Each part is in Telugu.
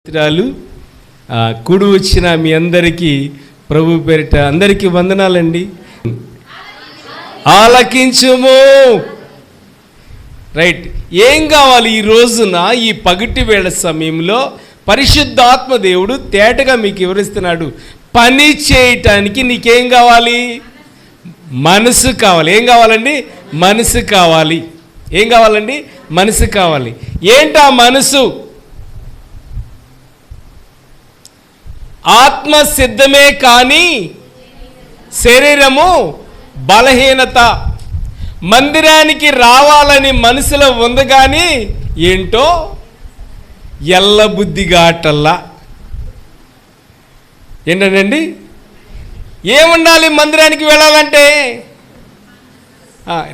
మిత్రాలు కూడి వచ్చిన మీ అందరికీ ప్రభు పేరిట అందరికీ వందనాలండి. ఆలకించుము. రైట్. ఏం కావాలి ఈ రోజున ఈ పగటి వేళ సమయంలో? పరిశుద్ధాత్మ దేవుడు తేటగా మీకు వివరిస్తున్నాడు. పని చేయటానికి నీకేం కావాలి? మనసు కావాలి. ఏం కావాలండి? మనసు కావాలి. ఏం కావాలండి? మనసు కావాలి. ఏంటా మనసు? ఆత్మ సిద్ధమే కానీ శరీరము బలహీనత. మందిరానికి రావాలని మనసులో ఉంది కానీ ఏంటో ఎల్ల బుద్ధిగాటల్లా. ఏంటండి? ఏముండాలి మందిరానికి వెళ్ళాలంటే?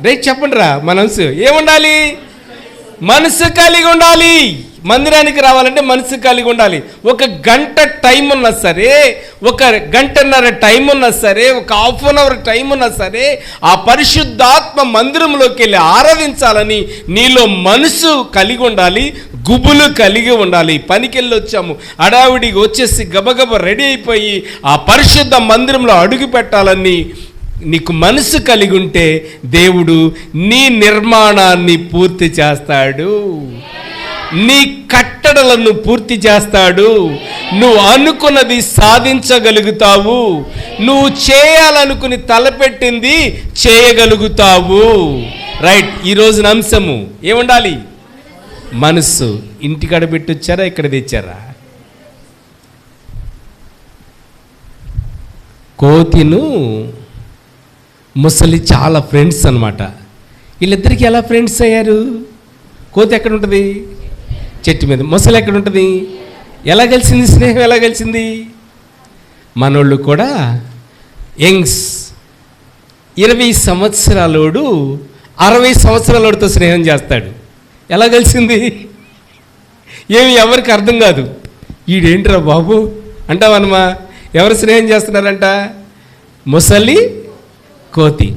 రైట్, చెప్పండి రా. మనసు ఏముండాలి? మనసు కలిగి ఉండాలి. మందిరానికి రావాలంటే మనసు కలిగి ఉండాలి. ఒక గంట టైం ఉన్నా సరే, ఒక గంటన్నర టైం ఉన్నా సరే, ఒక హాఫ్ అన్ అవర్ టైం ఉన్నా సరే, ఆ పరిశుద్ధాత్మ మందిరంలోకి వెళ్ళి ఆరాధించాలని నీలో మనసు కలిగి ఉండాలి, గుబులు కలిగి ఉండాలి. పనికి వెళ్ళి వచ్చాము, అడావిడికి వచ్చేసి గబగబ రెడీ అయిపోయి ఆ పరిశుద్ధ మందిరంలో అడుగు పెట్టాలని నీకు మనసు కలిగి ఉంటే దేవుడు నీ నిర్మాణాన్ని పూర్తి చేస్తాడు, నీ కట్టడలను పూర్తి చేస్తాడు. నువ్వు అనుకున్నది సాధించగలుగుతావు. నువ్వు చేయాలనుకుని తలపెట్టింది చేయగలుగుతావు. రైట్. ఈ రోజున అంశము ఏముండాలి? మనస్సు. ఇంటికాడ పెట్టొచ్చారా, ఇక్కడ తెచ్చారా? కోతిను ముసలి చాలా ఫ్రెండ్స్ అన్నమాట. వీళ్ళిద్దరికి ఎలా ఫ్రెండ్స్ అయ్యారు? కోతి ఎక్కడ ఉంటుంది? చెట్టు మీద. ముసలి ఎక్కడ ఉంటుంది? ఎలా కలిసింది? స్నేహం ఎలా కలిసింది? మనోళ్ళు కూడా యంగ్స్ 20 సంవత్సరాలోడు 60 సంవత్సరాలోడితో స్నేహం చేస్తాడు. ఎలా కలిసింది? ఏమి ఎవరికి అర్థం కాదు. ఈడేంట్రా బాబు అంటావన్నమా. ఎవరు స్నేహం చేస్తున్నారంట? ముసలి, కోతి.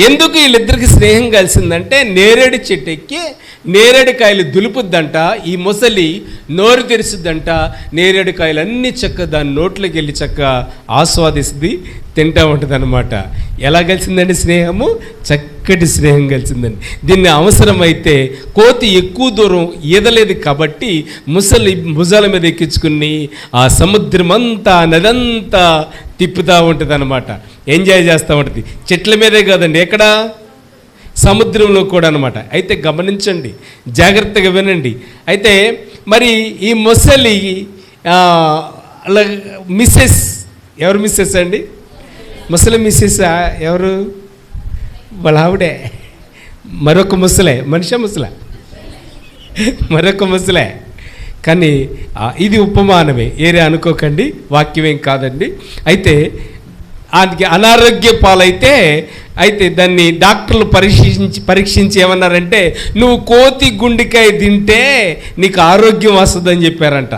ఎందుకు వీళ్ళిద్దరికి స్నేహం కలిసిందంటే నేరేడు చెట్టు ఎక్కి నేరేడుకాయలు దులుపుద్దంట. ఈ ముసలి నోరు తెరుస్తుందంట. నేరేడుకాయలు అన్ని చక్క దాని నోట్లోకి వెళ్ళి చక్క ఆస్వాదిస్తుంది, తింటూ ఉంటుంది అనమాట. ఎలా కలిసిందండి స్నేహము? చక్కటి స్నేహం కలిసిందండి. దీన్ని అవసరమైతే కోతి ఎక్కువ దూరం ఈదలేదు కాబట్టి ముసలి భుజాల మీద ఎక్కించుకుని ఆ సముద్రం అంతా నదంతా తిప్పుతూ ఉంటుంది అనమాట. ఎంజాయ్ చేస్తూ ఉంటుంది. చెట్ల మీదే కాదండి, ఎక్కడ? సముద్రంలో కూడా అనమాట. అయితే గమనించండి, జాగ్రత్తగా వినండి. అయితే మరి ఈ ముసలి అలా మిస్సెస్, ఎవరు మిస్సెస్ అండి? ముసలి మిస్సెస్ ఎవరు? వాళ్ళ ఆవిడే. మరొక ముసలే. మనిషి ముసలే, మరొక ముసలే. కానీ ఇది ఉపమానమే, ఏరే అనుకోకండి, వాక్యమేం కాదండి. అయితే అది అనారోగ్య పాలైతే దాన్ని డాక్టర్లు పరీక్షించి ఏమన్నారంటే, నువ్వు కోతి గుండెకాయ తింటే నీకు ఆరోగ్యం వస్తుందని చెప్పారంట.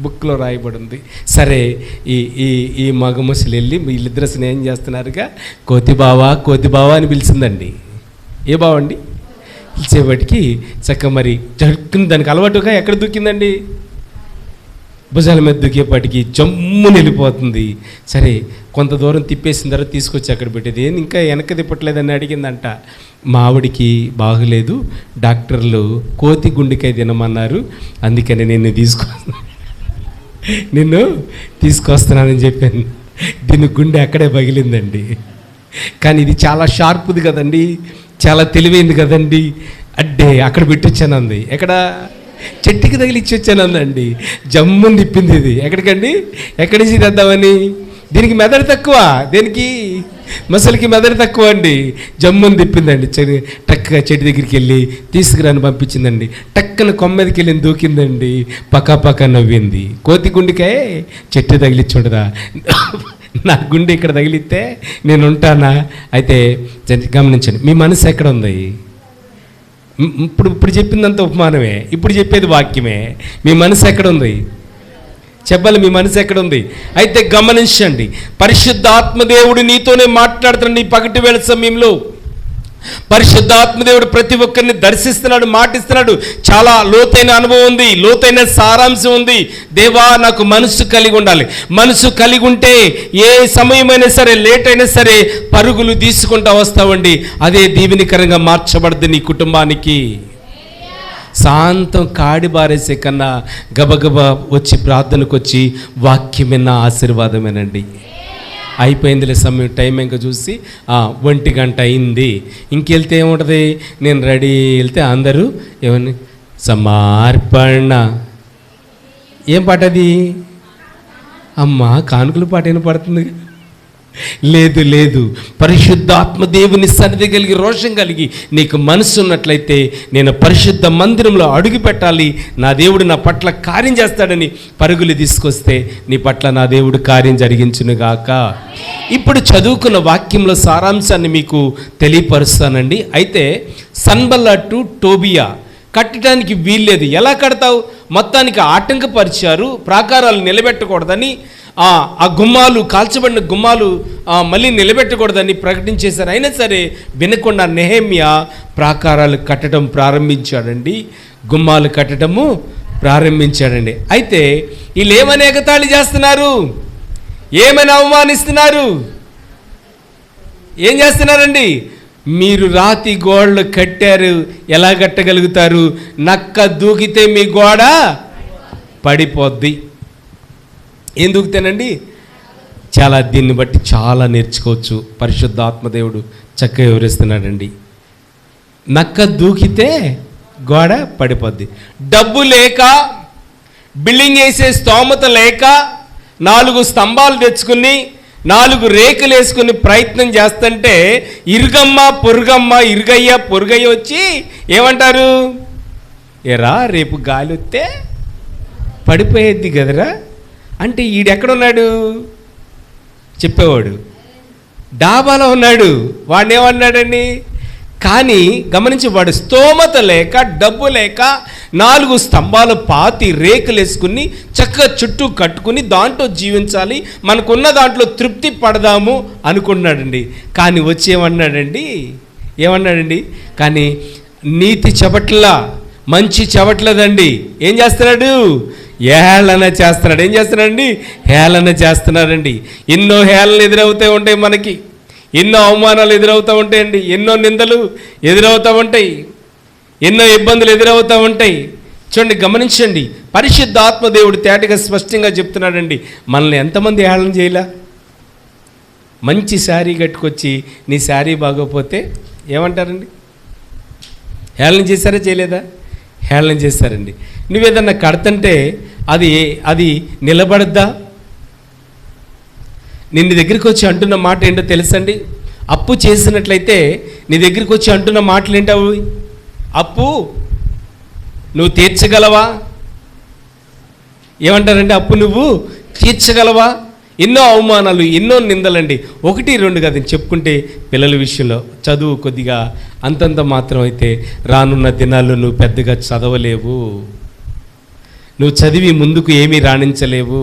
బుక్లో రాయబడింది. సరే, ఈ మగ ముసలి వెళ్ళి వీళ్ళిద్దరు స్నేహం చేస్తున్నారుగా, కోతి బావా కోతి బావా అని పిలిచిందండి. ఏ బావండి? పిలిచేవాటికి చక్క మరి జరుక్కుని దానికి అలవాటుగా ఎక్కడ దూకిందండి? భుజాల మీద దూకేపాటికి జమ్ముని వెళ్ళిపోతుంది. సరే, కొంత దూరం తిప్పేసిన తర్వాత తీసుకొచ్చి అక్కడ పెట్టేది. ఇంకా వెనక తిప్పట్లేదని అడిగిందంట. మా ఆవిడికి బాగలేదు, డాక్టర్లు కోతి గుండెకాయ తినమన్నారు, అందుకని నిన్ను తీసుకొస్తున్నానని చెప్పాను. దీని గుండె అక్కడే పగిలిందండి. కానీ ఇది చాలా షార్ప్ది కదండి, చాలా తెలివైంది కదండి. అడ్డే అక్కడ పెట్టొచ్చానంది. ఎక్కడ? చెట్టుకి తగిలిచ్చి వచ్చానందండి. జమ్ముని తిప్పింది. ఇది ఎక్కడికండి? ఎక్కడి నుంచి తెద్దామని? దీనికి మెదడు తక్కువ. దేనికి? ముసలికి మెదడు తక్కువ అండి. జమ్ముని తిప్పిందండి. టక్కగా చెట్టు దగ్గరికి వెళ్ళి తీసుకురాని పంపించిందండి. టక్కన కొమ్మెదికి వెళ్ళి దూకిందండి. పక్క నవ్వింది. కోతి గుండెకాయ చెట్టు తగిలిచ్చి ఉండదా? నా గుండె ఇక్కడ తగిలిస్తే నేను ఉంటానా? అయితే గమనించండి, మీ మనసు ఎక్కడ ఉంది? ఇప్పుడు చెప్పిందంత ఉపమానమే, ఇప్పుడు చెప్పేది వాక్యమే. మీ మనసు ఎక్కడ ఉంది? చెప్పాలి, మీ మనసు ఎక్కడ ఉంది? అయితే గమనించండి, పరిశుద్ధాత్మ దేవుడు నీతోనే మాట్లాడుతున్నాడు ఈ పగటి వేళ సమయంలో. పరిశుద్ధాత్మదేవుడు ప్రతి ఒక్కరిని దర్శిస్తున్నాడు, మాటిస్తున్నాడు. చాలా లోతైన అనుభవం ఉంది, లోతైన సారాంశం ఉంది. దేవా, నాకు మనసు కలిగి ఉండాలి. మనసు కలిగి ఉంటే ఏ సమయమైనా సరే, లేట్ అయినా సరే పరుగులు తీసుకుంటూ వస్తావండి. అదే దీవెనికరంగా మార్చబడుతుంది నీ కుటుంబానికి. శాంతం కాడి బారేసే కన్నా గబగబా వచ్చి ప్రార్థనకు వచ్చి వాక్యం విన్న ఆశీర్వాదమేనండి. అయిపోయిందిలే సమయం, టైం ఇంకా చూసి 1 గంట అయింది, ఇంకెళ్తే ఏముంటుంది, నేను రెడీ వెళ్తే అందరూ ఏమని సమర్పణ. ఏం పాట అది? అమ్మా, కానుకల పాట వినపడుతుంది. లేదు లేదు, పరిశుద్ధాత్మ దేవుని సన్నిధి కలిగి రోషం కలిగి నీకు మనసు ఉన్నట్లయితే నేను పరిశుద్ధ మందిరంలో అడుగు పెట్టాలి, నా దేవుడు నా పట్ల కార్యం చేస్తాడని పరుగులు తీసుకొస్తే నీ పట్ల నా దేవుడు కార్యం జరిగించునుగాక. ఇప్పుడు చదువుకున్న వాక్యంలో సారాంశాన్ని మీకు తెలియపరుస్తానండి. అయితే సన్బల్లటు టోబియా కట్టడానికి వీల్లేదు. ఎలా కడతావు? మొత్తానికి ఆటంకపరిచారు, ప్రాకారాలు నిలబెట్టకూడదని, ఆ గుమ్మాలు, కాల్చబడిన గుమ్మాలు మళ్ళీ నిలబెట్టకూడదని ప్రకటించేశారు. అయినా సరే వినకుండా నెహెమ్యా ప్రాకారాలు కట్టడం ప్రారంభించాడండి, గుమ్మాలు కట్టడము ప్రారంభించాడండి. అయితే వీళ్ళు ఏమని ఎగతాళి చేస్తున్నారు, ఏమని అవమానిస్తున్నారు, ఏం చేస్తున్నారండి? మీరు రాతి గోడలు కట్టారు, ఎలా కట్టగలుగుతారు? నక్క దూకితే మీ గోడ పడిపోద్ది. ఏం దూకితేనండి? చాలా, దీన్ని బట్టి చాలా నేర్చుకోవచ్చు. పరిశుద్ధాత్మదేవుడు చక్కగా వివరిస్తున్నాడండి. నక్క దూకితే గోడ పడిపోద్ది. డబ్బు లేక, బిల్డింగ్ వేసే స్తోమత లేక 4 స్తంభాలు తెచ్చుకుని 4 రేకులు వేసుకుని ప్రయత్నం చేస్తుంటే ఇరుగమ్మ పొరుగమ్మ, ఇరుగయ్య పొరుగయ్య వచ్చి ఏమంటారు? ఏరా, రేపు గాలి వస్తే పడిపోయేద్ది కదరా అంటే ఈడెక్కడున్నాడు? చెప్పేవాడు డాబాలో ఉన్నాడు. వాడిని ఏమన్నాడండి? కానీ గమనించి, వాడు స్తోమత లేక, డబ్బు లేక 4 స్తంభాలు పాతి రేకులు వేసుకుని చక్కగా చుట్టూ కట్టుకుని దాంట్లో జీవించాలి, మనకున్న దాంట్లో తృప్తి పడదాము అనుకున్నాడండి. కానీ వచ్చి ఏమన్నాడండి? కానీ నీతి చెవట్ల, మంచి చెవట్లేదండి. ఏం చేస్తున్నాడు? హేళన చేస్తున్నాడు. ఏం చేస్తున్నాడండి? హేళన చేస్తున్నాడండి. ఎన్నో హేళనలు ఎదురవుతూ ఉంటాయి మనకి, ఎన్నో అవమానాలు ఎదురవుతూ ఉంటాయండి, ఎన్నో నిందలు ఎదురవుతూ ఉంటాయి, ఎన్నో ఇబ్బందులు ఎదురవుతూ ఉంటాయి. చూడండి, గమనించండి, పరిశుద్ధాత్మదేవుడు తేటగా స్పష్టంగా చెప్తున్నాడండి. మనల్ని ఎంతమంది హేళన చేయలే? మంచి శారీ కట్టుకొచ్చి నీ శారీ బాగోపోతే ఏమంటారండి? హేళన చేశారా చేయలేదా? హేళన చేశారండి. నువ్వేదన్నా కడతంటే అది నిలబడద్దా? నిన్ను దగ్గరికి వచ్చి అంటున్న మాట ఏంటో తెలుసండి? అప్పు చేసినట్లయితే నీ దగ్గరికి వచ్చి అంటున్న మాటలు ఏంటవు? అప్పు నువ్వు తీర్చగలవా? ఏమంటారండి? అప్పు నువ్వు తీర్చగలవా? ఎన్నో అవమానాలు, ఎన్నో నిందలండి. 1, 2 కాదు చెప్పుకుంటే, పిల్లల విషయంలో చదువు కొద్దిగా అంతంత మాత్రం అయితే రానున్న దినాల్లో నువ్వు పెద్దగా చదవలేవు, నువ్వు చదివి ముందుకు ఏమీ రాణించలేవు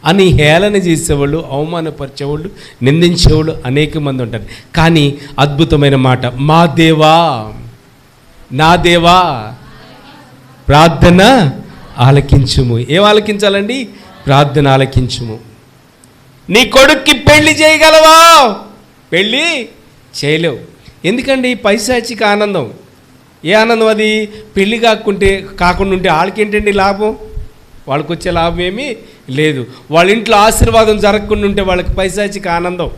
అని హేళన చేసేవాళ్ళు, అవమానపరిచేవాళ్ళు, నిందించేవాళ్ళు అనేక మంది ఉంటారు. కానీ అద్భుతమైన మాట, మా దేవా, నా దేవా, ప్రార్థన ఆలకించుము. ఏం ఆలకించాలండి? ప్రార్థన ఆలకించుము. నీ కొడుక్కి పెళ్లి చేయగలవా? పెళ్ళి చేయలేవు. ఎందుకండి? పైశాచిక ఆనందం. ఏ ఆనందం అది? పెళ్ళి కాకుండా ఉంటే వాళ్ళకేంటండి లాభం? వాళ్ళకి వచ్చే లాభం ఏమీ లేదు. వాళ్ళ ఇంట్లో ఆశీర్వాదం జరగకుండా ఉంటే వాళ్ళకి పైశాచిక ఆనందం,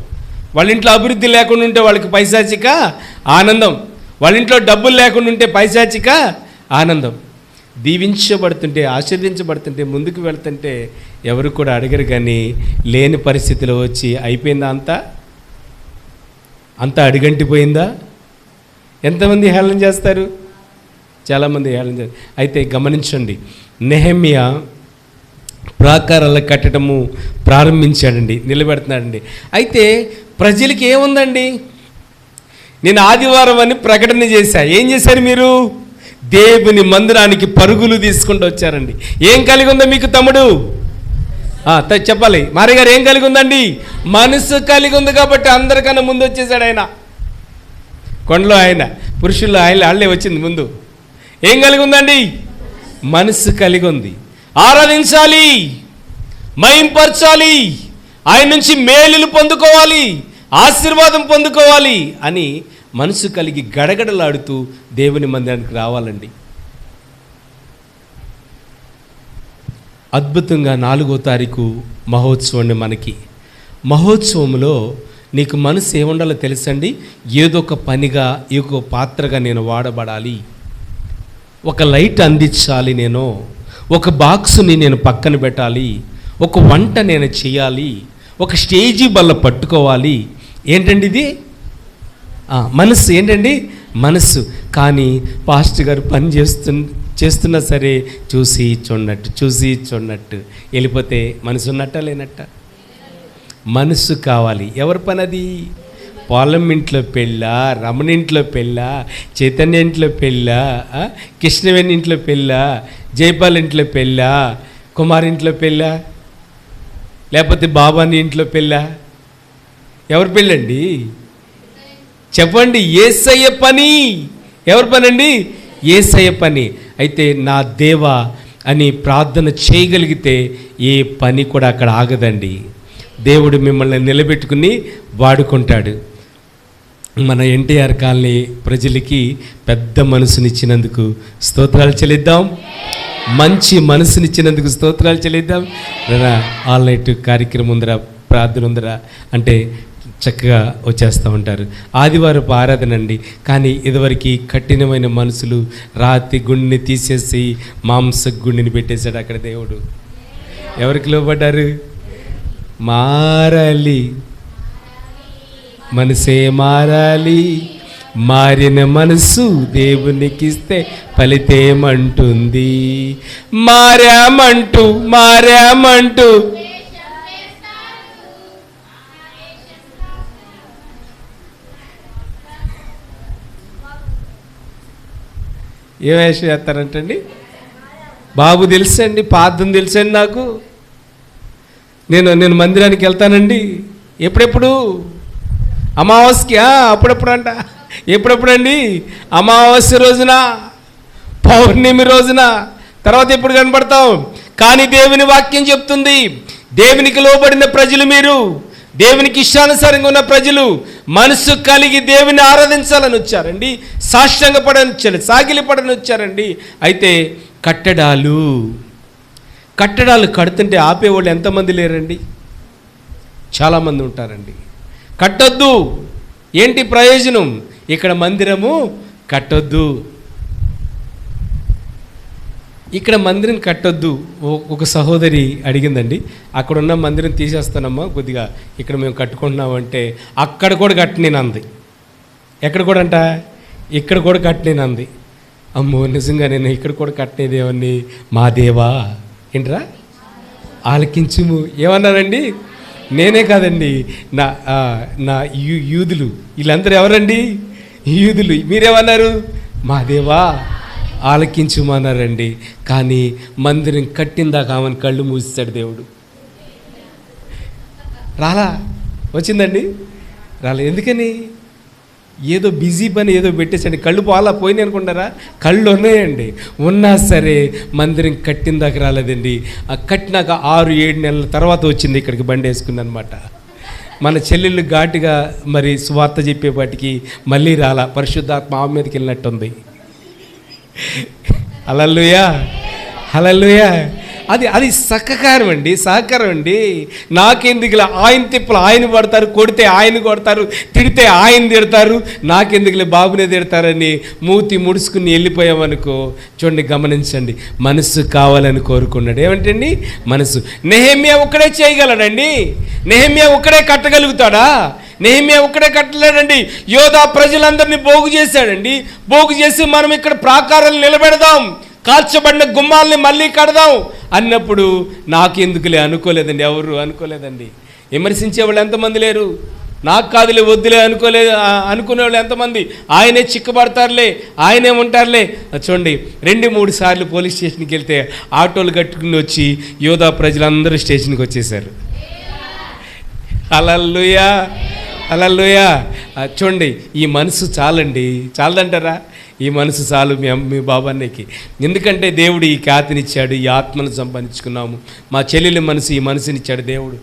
వాళ్ళ ఇంట్లో అభివృద్ధి లేకుండా ఉంటే వాళ్ళకి పైశాచిక ఆనందం, వాళ్ళ ఇంట్లో డబ్బులు లేకుండా ఉంటే పైశాచిక ఆనందం. దీవించబడుతుంటే, ఆశీర్దించబడుతుంటే, ముందుకు వెళ్తుంటే ఎవరు కూడా అడగరు. కానీ లేని పరిస్థితిలో వచ్చి అయిపోయిందా? అంతా అడిగంటిపోయిందా? ఎంతమంది హేళన చేస్తారు? చాలామంది హేళన చేస్తారు. అయితే గమనించండి, నెహెమ్యా ప్రాకారాలు కట్టడము ప్రారంభించాడండి, నిలబెడుతున్నాడండి. అయితే ప్రజలకి ఏముందండి? నేను ఆదివారం అని ప్రకటన చేశా. ఏం చేశారు మీరు? దేవుని మందిరానికి పరుగులు తీసుకుంటూ వచ్చారండి. ఏం కలిగి ఉందో మీకు తమ్ముడు? చెప్పాలి. మారి గారు ఏం కలిగి ఉందండి? మనసు కలిగి ఉంది కాబట్టి అందరికన్నా ముందు వచ్చేసాడు ఆయన. కొండలో ఆయన, పురుషుల్లో ఆయన వాళ్ళే వచ్చింది ముందు. ఏం కలిగి ఉందండి? మనసు కలిగి ఉంది. ఆరాధించాలి, మహింపరచాలి, ఆయన నుంచి మేలులు పొందుకోవాలి, ఆశీర్వాదం పొందుకోవాలి అని మనసు కలిగి గడగడలాడుతూ దేవుని మందిరానికి రావాలండి. అద్భుతంగా 4వ తారీఖు మహోత్సవం మనకి. మహోత్సవంలో నీకు మనసు ఏముండాలో తెలుసండి? ఏదో ఒక పనిగా, ఏదో పాత్రగా నేను వాడబడాలి, ఒక లైట్ అందించాలి, నేను ఒక బాక్సుని నేను పక్కన పెట్టాలి, ఒక వంట నేను చేయాలి, ఒక స్టేజీ బల్ల పట్టుకోవాలి. ఏంటండి ఇది? మనసు. ఏంటండి? మనసు. కానీ పాస్టర్ గారు పని చేస్తున్నా సరే చూసి చూడనట్టు వెళ్ళిపోతే మనసు ఉన్నట్ట లేనట్ట? మనసు కావాలి. ఎవరి పని అది? పాలెం ఇంట్లో పెళ్ళా, రమణ ఇంట్లో పెళ్ళా, చైతన్య ఇంట్లో పెళ్ళా, కృష్ణవేణి ఇంట్లో పెళ్ళా, జైపాల్ ఇంట్లో పెళ్ళా, కుమార్ ఇంట్లో పెళ్ళా, లేకపోతే బాబాని ఇంట్లో పెళ్ళా? ఎవరి పెళ్ళండి? చెప్పండి. యేసయ్య పని. ఎవరి పని అండి? యేసయ్య పని. అయితే నా దేవా అని ప్రార్థన చేయగలిగితే ఏ పని కూడా అక్కడ ఆగదండి. దేవుడు మిమ్మల్ని నిలబెట్టుకుని వాడుకుంటాడు. మన ఎన్టీఆర్ కాలనీ ప్రజలకి పెద్ద మనసునిచ్చినందుకు స్తోత్రాలు చెల్లిద్దాం. మంచి మనసునిచ్చినందుకు స్తోత్రాలు చెల్లిద్దాం. ఆల్ నైట్ కార్యక్రమం ఉందరా, ప్రార్థన ఉందరా అంటే చక్కగా వచ్చేస్తూ ఉంటారు. ఆదివారపు ఆరాధన అండి. కానీ ఇదివరకు కఠినమైన మనసులు, రాతి గుండెని తీసేసి మాంస గుండెని పెట్టేశాడు అక్కడ దేవుడు. ఎవరికి లోబడ్డారు? మారాలి, మనసే మారాలి, మారిన మనసు దేవునికిస్తే ఫలితేమంటుంది. మారామంటూ ఏం వేషం చేస్తారంటండి? బాబు తెలుసండి, పాదం తెలుసండి నాకు. నేను మందిరానికి వెళ్తానండి. ఎప్పుడెప్పుడు? అమావాస్యకి. అప్పుడప్పుడు అంట. ఎప్పుడెప్పుడండి? అమావాస్య రోజున, పౌర్ణమి రోజున. తర్వాత ఎప్పుడు కనపడతాం? కానీ దేవుని వాక్యం చెప్తుంది, దేవునికి లోబడిన ప్రజలు మీరు, దేవునికి ఇష్టానుసారంగా ఉన్న ప్రజలు మనసు కలిగి దేవుని ఆరాధించాలని వచ్చారండి. సాష్టాంగ పడని వచ్చారు, సాగిలి పడని వచ్చారండి. అయితే కట్టడాలు కడుతుంటే ఆపేవాళ్ళు ఎంతమంది లేరండి? చాలామంది ఉంటారండి. కట్టొద్దు. ఏంటి ప్రయోజనం? ఇక్కడ మందిరము కట్టొద్దు, ఇక్కడ మందిరం కట్టొద్దు. ఒక సహోదరి అడిగిందండి, అక్కడున్న మందిరం తీసేస్తానమ్మా, కొద్దిగా ఇక్కడ మేము కట్టుకుంటున్నామంటే అక్కడ కూడా కట్టనేనంది. ఎక్కడ కూడా అంట? ఇక్కడ కూడా కట్టనేనంది. అమ్మో నిజంగా నేను ఇక్కడ కూడా కట్టనేదేమని. మా దేవా ఏంట్రా ఆలకించుము. ఏమన్నానండి? నేనే కాదండి, నా యూదులు వీళ్ళందరూ ఎవరండి? యూదులు. మీరేమన్నారు? మా దేవా ఆలకించుమన్నారండి. కానీ మందిరం కట్టిందాక ఆమెను కళ్ళు మూసాడు దేవుడు. రాలా? వచ్చిందండి? రాలే. ఎందుకని? ఏదో బిజీ పని ఏదో పెట్టేసండి. కళ్ళు పోలా పోయినాయి అనుకుంటారా? కళ్ళు ఉన్నాయండి. ఉన్నా సరే మందిరం కట్టిందాక రాలేదండి. కట్టినాక 6-7 నెలల తర్వాత వచ్చింది ఇక్కడికి బండి వేసుకుంది అనమాట. మన చెల్లెళ్ళు ఘాటుగా మరి సువార్త చెప్పేపాటికి మళ్ళీ రాలా. పరిశుద్ధాత్మ ఆమె మీదకి వెళ్ళినట్టుంది. హల్లెలూయా, హల్లెలూయా. అది సహకారం అండి. నాకెందుకులే, ఆయన తిప్పలు ఆయన పడతారు, కొడితే ఆయన కొడతారు, తిడితే ఆయన తిడతారు, నాకెందుకులే బాబునే తిడతారని మూతి ముడుచుకుని వెళ్ళిపోయామనుకో. చూడండి, గమనించండి, మనసు కావాలని కోరుకున్నాడు. ఏమంటండి? మనసు. నెహెమ్యా ఒక్కడే చేయగలడండి. నెహెమ్యా ఒక్కడే కట్టగలుగుతాడా? నెహెమ్యా ఒక్కడే కట్టలేడండి. యోధా ప్రజలందరినీ పోగు చేశాడండి. పోగు చేసి మనం ఇక్కడ ప్రాకారాలు నిలబెడదాం, కాల్చబడిన గుమ్మాలని మళ్ళీ కడదాం అన్నప్పుడు నాకెందుకులే అనుకోలేదండి. ఎవరు అనుకోలేదండి. విమర్శించేవాళ్ళు ఎంతమంది లేరు? నాకు కాదులే వద్దులే అనుకునేవాళ్ళు ఎంతమంది? ఆయనే చిక్కుపడతారులే, ఆయనే ఉంటారులే. చూడండి, 2-3 సార్లు పోలీస్ స్టేషన్కి వెళ్తే ఆటోలు కట్టుకుని వచ్చి యోధా ప్రజలందరూ స్టేషన్కి వచ్చేసారు. హల్లెలూయా, హల్లెలూయా. చూడండి, ఈ మనసు చాలండి. చాలదంటారా? ఈ మనసు చాలు మీ బాబాన్నకి. ఎందుకంటే దేవుడు ఈ ఖ్యాతినిచ్చాడు, ఈ ఆత్మను సంపాదించుకున్నాము. మా చెల్లెలి మనసు, ఈ మనసునిచ్చాడు దేవుడు,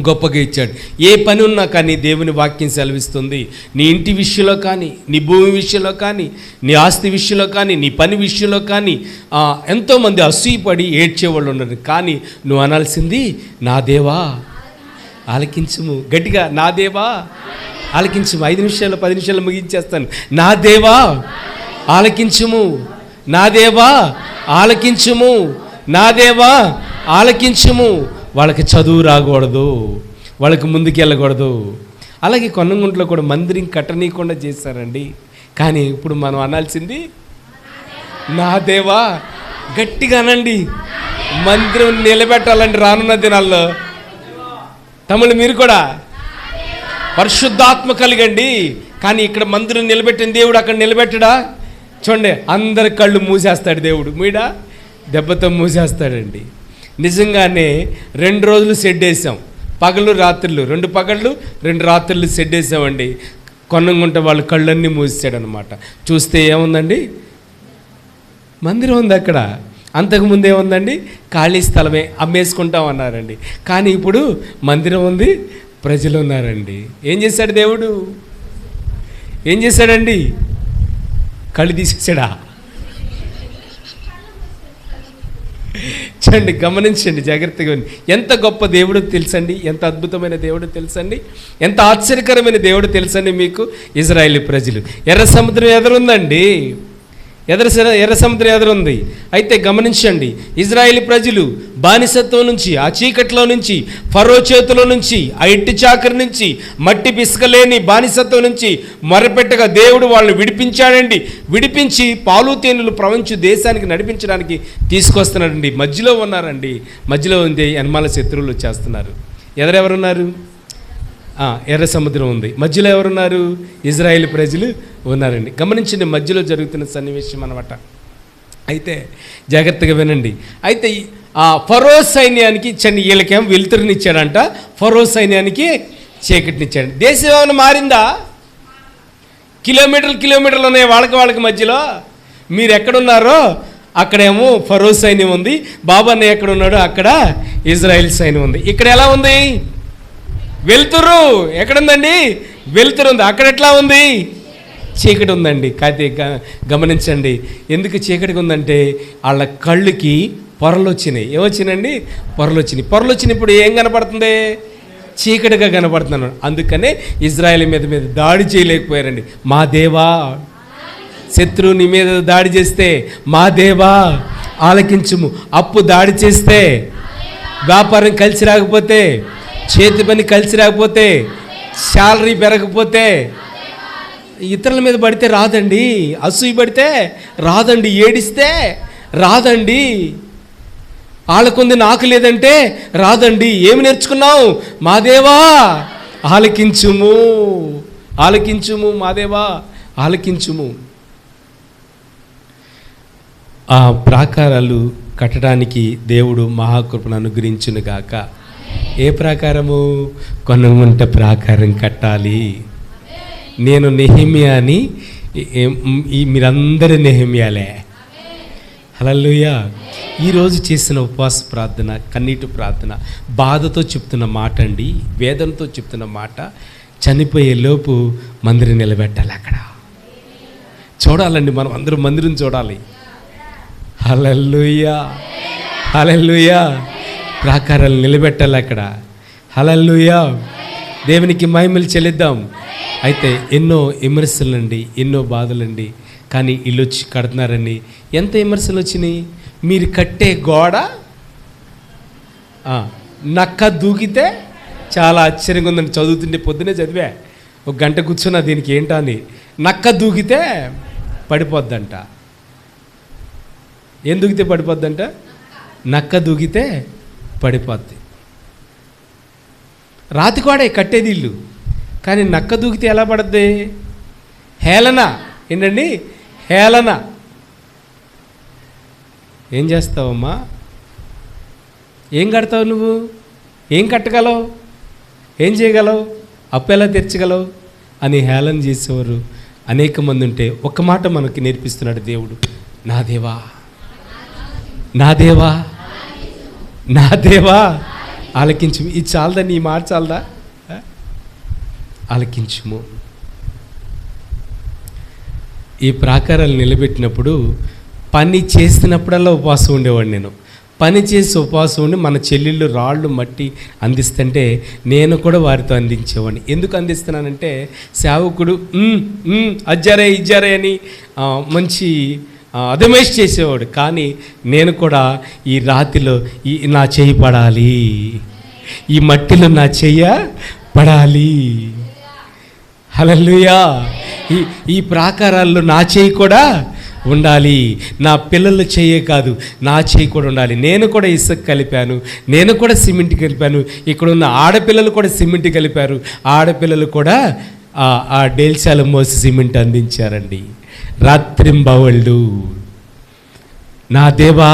గొప్పగా ఇచ్చాడు. ఏ పని ఉన్నా కానీ దేవుని వాక్యం సెలవిస్తుంది. నీ ఇంటి విషయంలో కానీ, నీ భూమి విషయంలో కానీ, నీ ఆస్తి విషయంలో కానీ, నీ పని విషయంలో కానీ ఎంతోమంది అసూయపడి ఏడ్చేవాళ్ళు ఉన్నారు. కానీ నువ్వు అనాల్సింది, నా దేవా ఆలకించుము. గట్టిగా, నా దేవా ఆలకించుము. 5 నిమిషాలు 10 నిమిషాలు ముగించేస్తాను. నా దేవా ఆలకించుము, నా దేవా ఆలకించుము, నా దేవా ఆలకించుము. వాళ్ళకి చదువు రాకూడదు, వాళ్ళకి ముందుకు వెళ్ళకూడదు. అలాగే కొన్నంగుంట్లో కూడా మందిరం కట్టనీయకుండా చేశారండి. కానీ ఇప్పుడు మనం అనాల్సింది, నా దేవా. గట్టిగా అనండి. మందిరం నిలబెట్టాలండి రానున్న దినాల్లో. తమ్ముళ్ళు మీరు కూడా పరిశుద్ధాత్మ కలిగండి. కానీ ఇక్కడ మందిరం నిలబెట్టిన దేవుడు అక్కడ నిలబెట్టడా? చూడండి, అందరి కళ్ళు మూసేస్తాడు దేవుడు. మీడా దెబ్బతో మూసేస్తాడండి. నిజంగానే 2 రోజులు షెడ్ వేసాం, పగలు రాత్రులు, 2 పగళ్ళు 2 రాత్రులు షెడ్ వేసామండి. కొన్నంగుంట వాళ్ళ కళ్ళన్నీ మూసాడనమాట. చూస్తే ఏముందండి? మందిరం ఉంది అక్కడ. అంతకుముందు ఏముందండి? ఖాళీ స్థలమే, అమ్మేసుకుంటాం అన్నారండి. కానీ ఇప్పుడు మందిరం ఉంది, ప్రజలు ఉన్నారండి. ఏం చేశాడు దేవుడు? ఏం చేశాడండి? కళ్ళు తీసేసాడా? చూడండి, గమనించండి జాగ్రత్తగా. ఎంత గొప్ప దేవుడు తెలుసండి, ఎంత అద్భుతమైన దేవుడు తెలుసండి, ఎంత ఆశ్చర్యకరమైన దేవుడు తెలుసండి మీకు. ఇజ్రాయేలీ ప్రజలు ఎర్ర సముద్రం ఎదురుందండి, ఎర్ర సముద్రం ఎదురుంది. అయితే గమనించండి, ఇజ్రాయేలీ ప్రజలు బానిసత్వం నుంచి, ఆ చీకట్లో నుంచి, ఫరో చేతిలో నుంచి, ఆ ఇట్టి చాకరి నుంచి, మట్టి పిసకలేని బానిసత్వం నుంచి మొరపెట్టగా దేవుడు వాళ్ళని విడిపించాడండి. విడిపించి పాలు తేనెలు ప్రపంచ దేశానికి నడిపించడానికి తీసుకొస్తున్నాడండి. మధ్యలో ఉన్నారండి, మధ్యలో ఉంది యనమాల శత్రువులు వచ్చేస్తున్నారు. ఎవరెవరున్నారు? ఎర్ర సముద్రం ఉంది, మధ్యలో ఎవరున్నారు? ఇజ్రాయేల్ ప్రజలు ఉన్నారండి. గమనించండి, మధ్యలో జరుగుతున్న సన్నివేశం అన్నమాట. అయితే జాగ్రత్తగా వినండి. అయితే ఆ ఫరో సైన్యానికి వీళ్ళకేం వెలుతురునిచ్చాడంట, ఫరో సైన్యానికి చీకటినిచ్చాడు. దేశం ఏమైనా మారిందా? కిలోమీటర్లు ఉన్నాయి వాళ్ళకి మధ్యలో. మీరు ఎక్కడున్నారో అక్కడేమో ఫరో సైన్యం ఉంది, బాబాన్న ఎక్కడున్నాడో అక్కడ ఇజ్రాయేల్ సైన్యం ఉంది. ఇక్కడ ఎలా ఉంది? వెలుతురు. ఎక్కడుందండి? వెలుతురు ఉంది. అక్కడ ఎట్లా ఉంది? చీకటి ఉందండి. కాదే గమనించండి, ఎందుకు చీకటిగా ఉందంటే వాళ్ళ కళ్ళుకి పొరలు వచ్చినాయి. ఏమొచ్చినాయండి? పొరలు వచ్చినాయి. పొరలు వచ్చినప్పుడు ఏం కనపడుతుంది? చీకటిగా కనపడుతున్నాడు. అందుకనే ఇజ్రాయేల్ మీద దాడి చేయలేకపోయారండి. మా దేవా, శత్రువు నీ మీద దాడి చేస్తే మా దేవా ఆలకించుము. అప్పు దాడి చేస్తే, వ్యాపారం కలిసి రాకపోతే, చేతి పని కలిసి రాకపోతే, శాలరీ పెరగకపోతే, ఇతరుల మీద పడితే రాదండి. అసూయ పడితే రాదండి. ఏడిస్తే రాదండి. వాళ్ళకుంది నాకు లేదంటే రాదండి. ఏమి నేర్చుకున్నావు? మా దేవా ఆలకించుము, ఆలకించుము, మా దేవా ఆలకించుము. ఆ ప్రాకారాలు కట్టడానికి దేవుడు మహాకృపను అనుగ్రహించునుగాక. ఏ ప్రాకారము? కొనగుంట ప్రాకారం కట్టాలి. నేను నెహెమ్యాని, మీరందరూ నెహెమ్యాలే. హల్లెలూయా. ఈరోజు చేసిన ఉపవాస ప్రార్థన, కన్నీటి ప్రార్థన, బాధతో చెప్తున్న మాట అండి, వేదనతో చెప్తున్న మాట. చనిపోయే లోపు మందిరం నిలబెట్టాలి. అక్కడ చూడాలండి, మనం అందరూ మందిరం చూడాలి. హల్లెలూయా, హల్లెలూయా. ప్రాకారాలు నిలబెట్టాలి అక్కడ. హల్లెలూయా. దేవునికి మహిమలు చెల్లిద్దాం. అయితే ఎన్నో విమర్శలండి, ఎన్నో బాధలండి. కానీ ఇల్లు వచ్చి కడుతున్నారండి. ఎంత విమర్శలు వచ్చినాయి? మీరు కట్టే గోడ నక్క దూకితే చాలా ఆశ్చర్యంగా ఉందండి. చదువుతుంటే పొద్దునే చదివా, 1 గంట కూర్చున్నా దీనికి ఏంటా అని. నక్క దూకితే పడిపోద్దంట. ఏం దూకితే పడిపోద్దంట? నక్క దూకితే పడిపోద్ది. రాతికోడే కట్టేది ఇల్లు, కానీ నక్క దూకితే ఎలా పడుద్ది? హేళన. ఏంటండి? హేళన. ఏం చేస్తావమ్మా? ఏం కడతావు నువ్వు? ఏం కట్టగలవు? ఏం చేయగలవు? అప్పు ఎలా తీర్చగలవు? అని హేళన చేసేవారు అనేక మంది ఉంటే ఒక మాట మనకి నేర్పిస్తున్నాడు దేవుడు. నా దేవా, నా దేవా, నా దేవా ఆలకించుము. ఇది చాలదా? నీ మాట చాలదా? ఆలకించుము. ఈ ప్రాకారాలు నిలబెట్టినప్పుడు పని చేసినప్పుడల్లా ఉపవాసం ఉండేవాడు నేను. పని చేసి ఉపవాసం ఉండి మన చెల్లెళ్ళు రాళ్ళు మట్టి అందిస్తుంటే నేను కూడా వారితో అందించేవాడిని. ఎందుకు అందిస్తున్నానంటే సేవకుడు అజ్జారే ఇజ్జారే అని మంచి అదమేష్ చేసేవాడు. కానీ నేను కూడా ఈ రాతిలో నా చెయ్యి పడాలి, ఈ మట్టిలో నా చెయ్య పడాలి. హల్లెలూయా. ఈ ప్రాకారాల్లో నా చెయ్యి కూడా ఉండాలి. నా పిల్లల చెయ్యే కాదు, నా చెయ్యి కూడా ఉండాలి. నేను కూడా ఇసుక కలిపాను, నేను కూడా సిమెంట్ కలిపాను. ఇక్కడ ఉన్న ఆడపిల్లలు కూడా సిమెంట్ కలిపారు. ఆడపిల్లలు కూడా ఆ డేల్చాలు మోసి సిమెంట్ అందించారండి రాత్రింబవళ్ళు. నా దేవా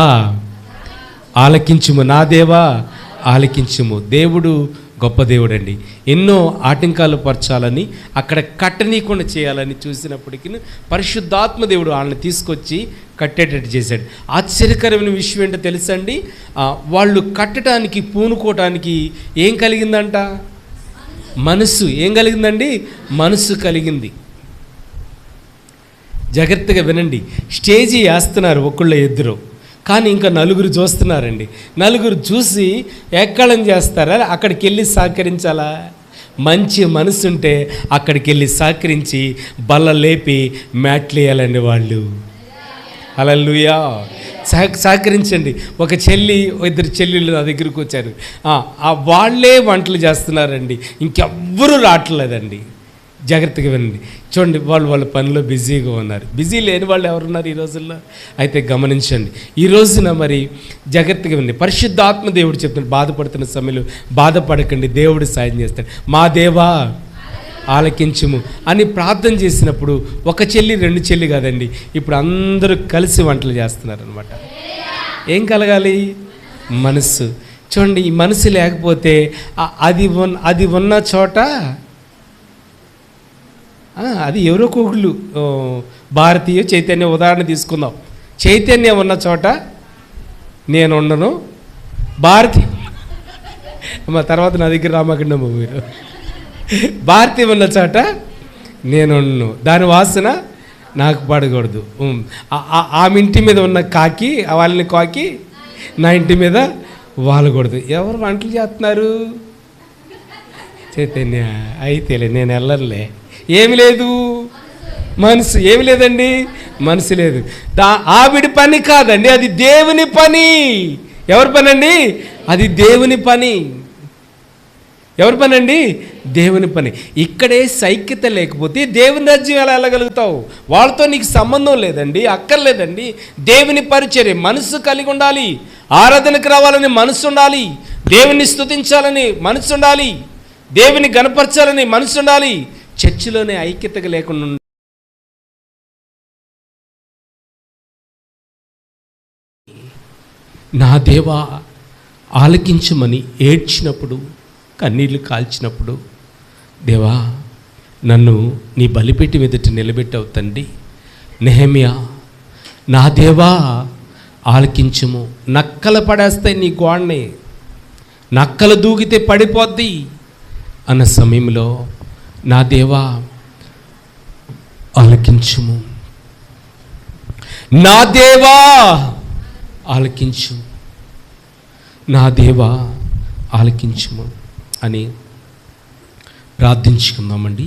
ఆలకించుము, నా దేవా ఆలకించుము. దేవుడు గొప్ప దేవుడు అండి. ఎన్నో ఆటంకాలు పరచాలని, అక్కడ కట్టనీయకుండా చేయాలని చూసినప్పటికీ పరిశుద్ధాత్మ దేవుడు వాళ్ళని తీసుకొచ్చి కట్టేటట్టు చేశాడు. ఆశ్చర్యకరమైన విషయం ఏంటో తెలుసండి, వాళ్ళు కట్టడానికి పూనుకోవటానికి ఏం కలిగిందంట? మనసు. ఏం కలిగిందండి? మనసు కలిగింది. జాగ్రత్తగా వినండి. స్టేజీ వేస్తున్నారు ఒకళ్ళ ఇద్దరు, కానీ ఇంకా నలుగురు చూస్తున్నారండి. నలుగురు చూసి ఎక్కడం చేస్తారా? అక్కడికి వెళ్ళి సహకరించాలా? మంచి మనసు ఉంటే అక్కడికి వెళ్ళి సహకరించి బల్ల లేపి మ్యాట్లు వేయాలండి వాళ్ళు. హల్లెలూయా. సహకరించండి. ఒక చెల్లి, ఇద్దరు చెల్లెళ్ళు నా దగ్గరికి వచ్చారు. వాళ్ళే వంటలు చేస్తున్నారండి, ఇంకెవ్వరూ రావట్లేదండి. జాగ్రత్తగా వినండి. చూడండి, వాళ్ళ పనిలో బిజీగా ఉన్నారు. బిజీ లేని వాళ్ళు ఎవరున్నారు ఈ రోజుల్లో? అయితే గమనించండి. ఈ రోజున మరి జాగ్రత్తగా వినండి. పరిశుద్ధాత్మ దేవుడు చెప్తున్నాడు, బాధపడుతున్న సమయంలో బాధపడకండి, దేవుడు సాయం చేస్తాడు. మా దేవా ఆలకించుము అని ప్రార్థన చేసినప్పుడు ఒక చెల్లి, రెండు చెల్లి కాదండి, ఇప్పుడు అందరూ కలిసి వంటలు చేస్తున్నారు అనమాట. ఏం కలగాలి? మనసు. చూడండి, ఈ మనసు లేకపోతే అది ఉన్న చోట అది ఎవరో ఒకళ్ళు, భారతీయ చైతన్య ఉదాహరణ తీసుకుందాం. చైతన్యం ఉన్న చోట నేను ఉండను, భారతి మా తర్వాత నా దగ్గర రామకండమ్మ మీరు. భారతీయ ఉన్న చోట నేను ఉండను, దాని వాసన నాకు పడకూడదు. ఆమె ఇంటి మీద ఉన్న కాకి వాళ్ళని కాకి నా ఇంటి మీద వాలకూడదు. ఎవరు వంటలు చేస్తున్నారు? చైతన్య. అయితేలే, నేను వెళ్ళనులే. ఏమి లేదు? మనసు. ఏమి లేదండి? మనసు లేదు. ఆవిడ పని కాదండి, అది దేవుని పని. ఎవరి పని అండి? అది దేవుని పని. ఎవరి పని అండి? దేవుని పని. ఇక్కడే సైక్యత లేకపోతే దేవుని రాజ్యం ఎలా వెళ్ళగలుగుతావు? వాళ్ళతో నీకు సంబంధం లేదండి, అక్కర్లేదండి. దేవుని పరిచర్య మనసు కలిగి ఉండాలి. ఆరాధనకు రావాలని మనసు ఉండాలి, దేవుని స్తుతించాలని మనసు ఉండాలి, దేవుని గణపరచాలని మనసు ఉండాలి. చర్చిలోనే ఐక్యతగా లేకుండా నా దేవా ఆలకించమని ఏడ్చినప్పుడు, కన్నీళ్లు కాల్చినప్పుడు, దేవా నన్ను నీ బలిపెట్టి ఎదుట నిలబెట్టావు తండ్రి. నెహెమ్యా, నా దేవా ఆలకించము. నక్కలు పడేస్తాయి నీ గోడని, నక్కలు దూకితే పడిపోద్ది అన్న సమయంలో నా దేవా ఆలకించుము, నా దేవా ఆలకించు, నా దేవా ఆలకించుము అని ప్రార్థించుకుందామండి.